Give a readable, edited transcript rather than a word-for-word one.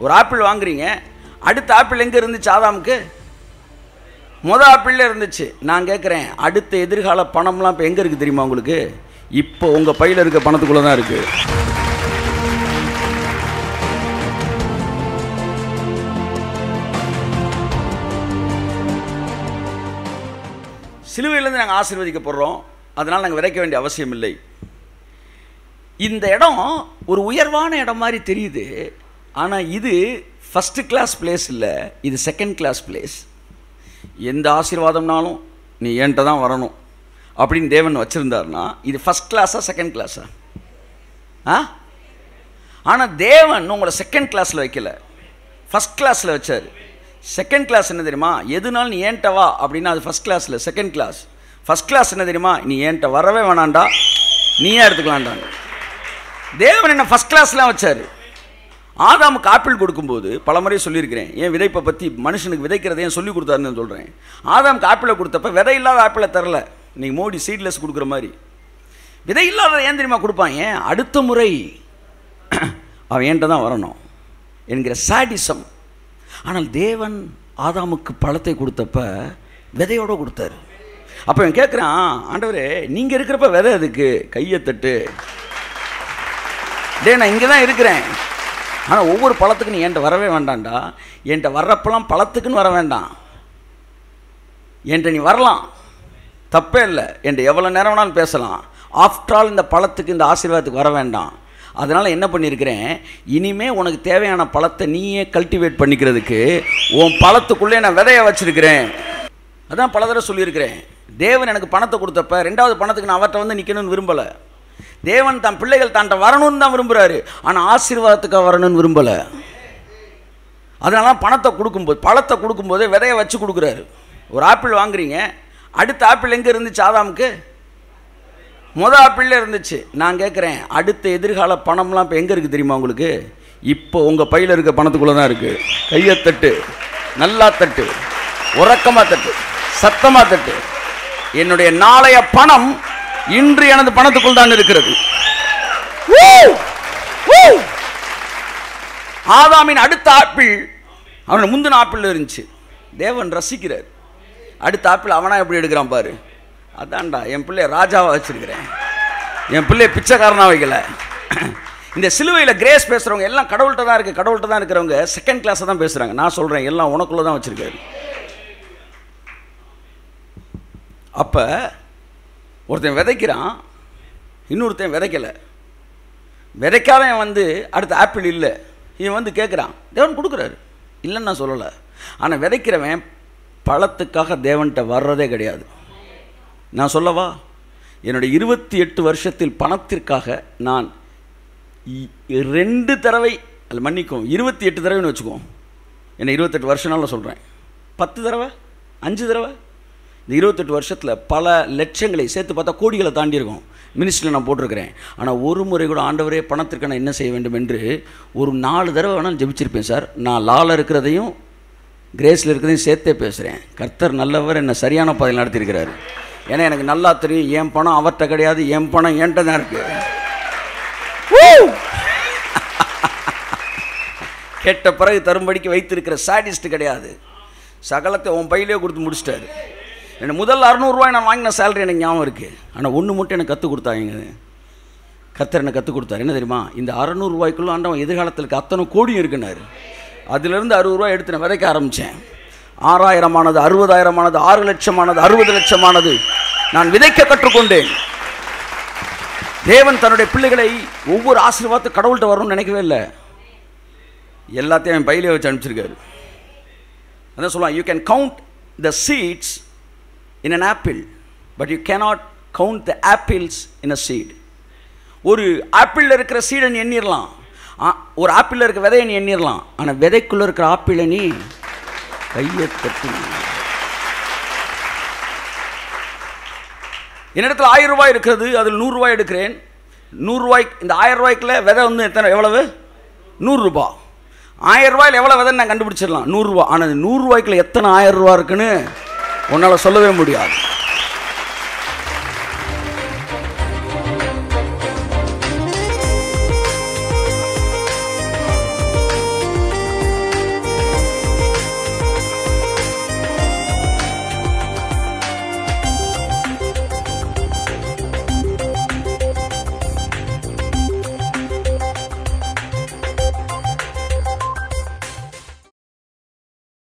ஒரு ஆப்பிள் வாங்குறீங்க, அடுத்த ஆப்பிள் எங்கே இருந்துச்சு ஆதாமுக்கு? ஆப்பிள்ல இருந்துச்சு. நான் கேட்குறேன், அடுத்த எதிர்கால பணம்லாம் இப்போ எங்கே இருக்குது தெரியுமா உங்களுக்கு? இப்போ உங்கள் பையில் இருக்க பணத்துக்குள்ளே தான் இருக்குது. சிலுவையிலேருந்து நாங்கள் ஆசீர்வதிக்கப்படுறோம், அதனால் நாங்கள் விதைக்க வேண்டிய அவசியம் இல்லை. இந்த இடம் ஒரு உயர்வான இடம் மாதிரி தெரியுது, ஆனால் இது ஃபஸ்ட்டு கிளாஸ் பிளேஸ் இல்லை, இது செகண்ட் கிளாஸ் பிளேஸ். எந்த ஆசீர்வாதம்னாலும் நீ என்கிட்ட தான் வரணும் அப்படின்னு தேவன் வச்சுருந்தாருன்னா இது ஃபஸ்ட் கிளாஸா செகண்ட் கிளாஸா? ஆனால் தேவன் உங்களை செகண்ட் கிளாஸில் வைக்கல, ஃபஸ்ட் கிளாஸில் வச்சார். செகண்ட் கிளாஸ் என்ன தெரியுமா? எதுனாலும் நீ ஏன்ட்ட வா அப்படின்னா அது ஃபஸ்ட் கிளாஸில். செகண்ட் கிளாஸ், ஃபஸ்ட் கிளாஸ் என்ன தெரியுமா? நீ ஏன்ட்ட வரவே வேணாண்டா, நீயே எடுத்துக்கலான்டாங்க. தேவன் என்ன ஃபஸ்ட் கிளாஸ்லாம் வச்சார். ஆதாமுக்கு ஆப்பிள் கொடுக்கும்போது பல முறை சொல்லியிருக்கிறேன், ஏன் விதைப்பை பற்றி மனுஷனுக்கு விதைக்கிறத ஏன் சொல்லி கொடுத்தாருன்னு சொல்கிறேன். ஆதாமுக்கு ஆப்பிளை கொடுத்தப்ப விதை இல்லாத ஆப்பிளை தரல, நீங்கள் மோடி சீட்லெஸ் கொடுக்குற மாதிரி. விதை இல்லாத ஏன் தெரியுமா கொடுப்பான்? ஏன் அடுத்த முறை அவன் ஏன்ட்ட தான் வரணும் என்கிற சாடிசம். ஆனால் தேவன் ஆதாமுக்கு பழத்தை கொடுத்தப்ப விதையோடு கொடுத்தாரு. அப்போ அவன் கேட்குறான், ஆண்டவரே நீங்கள் இருக்கிறப்ப விதை அதுக்கு கையை தட்டு, டே நான் இங்கே தான் இருக்கிறேன், ஆனால் ஒவ்வொரு பழத்துக்கு நீ என்கிட்ட வரவே வேண்டாம்டா. என்கிட்ட வர்றப்பெல்லாம் பழத்துக்குன்னு வர வேண்டாம், என்கிட்ட நீ வரலாம், தப்பே இல்லை, என்கிட்ட எவ்வளோ நேரம் வேணாலும் பேசலாம். ஆஃப்டர் ஆல் இந்த பழத்துக்கு இந்த ஆசீர்வாதத்துக்கு வர வேண்டாம். அதனால் என்ன பண்ணியிருக்கிறேன், இனிமேல் உனக்கு தேவையான பழத்தை நீயே கல்டிவேட் பண்ணிக்கிறதுக்கு உன் பழத்துக்குள்ளே நான் விதைய வச்சுருக்கிறேன். அதான் பல தடவை சொல்லியிருக்கிறேன். தேவன் எனக்கு பணத்தை கொடுத்தப்ப ரெண்டாவது பணத்துக்கு நான் அவர்கிட்ட வந்து நிற்கணும்னு விரும்பலை. தேவன் தன் பிள்ளைகள் தான்ட்ட வரணும்னு தான் விரும்புகிறாரு, ஆனால் ஆசீர்வாதத்துக்காக வரணும்னு விரும்பலை. அதனால பணத்தை கொடுக்கும்போது, பழத்தை கொடுக்கும்போது விதைய வச்சு கொடுக்குறாரு. ஒரு ஆப்பிள் வாங்குறீங்க, அடுத்த ஆப்பிள் எங்கே இருந்துச்சு ஆதாமுக்கு? ஆப்பிள்ல இருந்துச்சு. நான் கேட்குறேன், அடுத்த எதிர்கால பணம்லாம் இப்போ எங்கே இருக்குது தெரியுமா உங்களுக்கு? இப்போ உங்கள் பையில் இருக்க பணத்துக்குள்ளே தான் இருக்குது. கையை தட்டு, நல்லா தட்டு, உறக்கமாக தட்டு, சத்தமாக தட்டு. என்னுடைய நாளைய பணம் இன்று எனது பணத்துக்குள் தான் இருக்கிறது. ஆதாமின் அடுத்த ஆப்பிள் அவன் முந்தின ஆப்பிள் இருந்துச்சு. தேவன் ரசிக்கிறார். அடுத்த ஆப்பிள் அவனா எப்படி எடுக்கிறான் பாரு. அதான்டா என் பிள்ளைய ராஜாவை வச்சிருக்கிறேன், என் பிள்ளைய பிச்சைக்காரனா வைக்கல. இந்த சிலுவையில் கிரேஸ் பேசுகிறவங்க எல்லாம் கடவுள்கிட்ட தான் இருக்குது, கடவுள்கிட்ட தான் இருக்கிறவங்க செகண்ட் கிளாஸை தான் பேசுகிறாங்க. நான் சொல்கிறேன், எல்லாம் உனக்குள்ளே தான் வச்சுருக்காரு. அப்போ ஒருத்தன் விதைக்கிறான், இன்னொருத்தன் விதைக்கலை. விதைக்காதவன் வந்து அடுத்த ஆப்பிள் இல்லை, இவன் வந்து கேட்குறான், தேவன் கொடுக்குறாரு, இல்லைன்னு நான் சொல்லலை. ஆனால் விதைக்கிறவன் பழத்துக்காக தேவன்கிட்ட வர்றதே கிடையாது. நான் சொல்லவா, என்னுடைய 28 வருஷத்தில் பணத்திற்காக நான் 2 தடவை, அது மன்னிக்கும் 28 தடவைன்னு வச்சுக்குவோம், என்னை 28 வருஷம்னால சொல்கிறேன், 10 தடவை 5 தடவை, இந்த 28 வருஷத்தில் பல லட்சங்களை சேர்த்து பார்த்தா கோடிகளை தாண்டி இருக்கும் மினிஸ்ட்ரியில் நான் போட்டிருக்கிறேன். ஆனால் ஒரு முறை கூட ஆண்டவரே பணத்திற்கு நான் என்ன செய்ய வேண்டும் என்று ஒரு 4 தடவை வேணாலும் ஜெபிச்சிருப்பேன் சார். நான் லாவில் இருக்கிறதையும் கிரேஸில் இருக்கிறதையும் சேர்த்தே பேசுகிறேன். கர்த்தர் நல்லவர், என்னை சரியான பாதையில் நடத்தியிருக்கிறாரு. ஏன்னா எனக்கு நல்லா தெரியும், என் பணம் அவர்கிட்ட கிடையாது, என் பணம் என்கிட்ட தான் இருக்கு. கேட்ட பிறகு தரும்படிக்கு வைத்திருக்கிற சாடிஸ்ட் கிடையாது. சகலத்தை உன் பையிலே கொடுத்து முடிச்சிட்டாரு. எனக்கு முதல் 600 ரூபாய் நான் வாங்கின சேலரி எனக்கு ஞாபகம் இருக்குது. ஆனால் ஒன்று மட்டும் எனக்கு கற்றுக் கொடுத்தாங்க, கர்த்தர் எனக்கு கற்றுக் கொடுத்தாரு. என்ன தெரியுமா? இந்த 600 ரூபாய்க்குள்ள ஆண்டவன் எதிர்காலத்தில் அத்தனை கோடியும் இருக்குனாரு. அதுலேருந்து 60 ரூபாய் எடுத்து நான் விதைக்க ஆரம்பித்தேன். 6000 ஆனது, 60,000 ஆனது, 6 லட்சம் ஆனது, 60 லட்சம் ஆனது. நான் விதைக்க கற்றுக்கொண்டேன். தேவன் தன்னுடைய பிள்ளைகளை ஒவ்வொரு ஆசீர்வாதத்தை கடவுள்கிட்ட வரணும்னு நினைக்கவே இல்லை, எல்லாத்தையும் என் பையிலே வச்சு அனுப்பிச்சிருக்காரு. அதான் சொல்லலாம், you can count the seeds in an apple but you cannot count the apples in a seed. ஒரு ஆப்பிளில் இருக்கிற சீடை நீ எண்ணிடலாம், ஒரு ஆப்பிளில் இருக்க விதையை நீ எண்ணிடலாம், ஆனால் விதைக்குள்ளே இருக்கிற ஆப்பிளை நீ கையை தட்டு. என்னிடத்தில் 1000 ரூபாய் இருக்கிறது, அதில் 100 ரூபாய் எடுக்கிறேன். 100 ரூபாய்க்கு, இந்த 1000 ரூபாய்க்குள்ள விதை வந்து எத்தனை, எவ்வளவு? 100 ரூபாய். 1000 ரூபாயில் எவ்வளோ விதைன்னு நான் கண்டுபிடிச்சிடலாம், 100 ரூபா. ஆனால் 100 ரூபாய்க்குள்ள எத்தனை 1000 ரூபா இருக்குன்னு உன்னால் சொல்லவே முடியாது.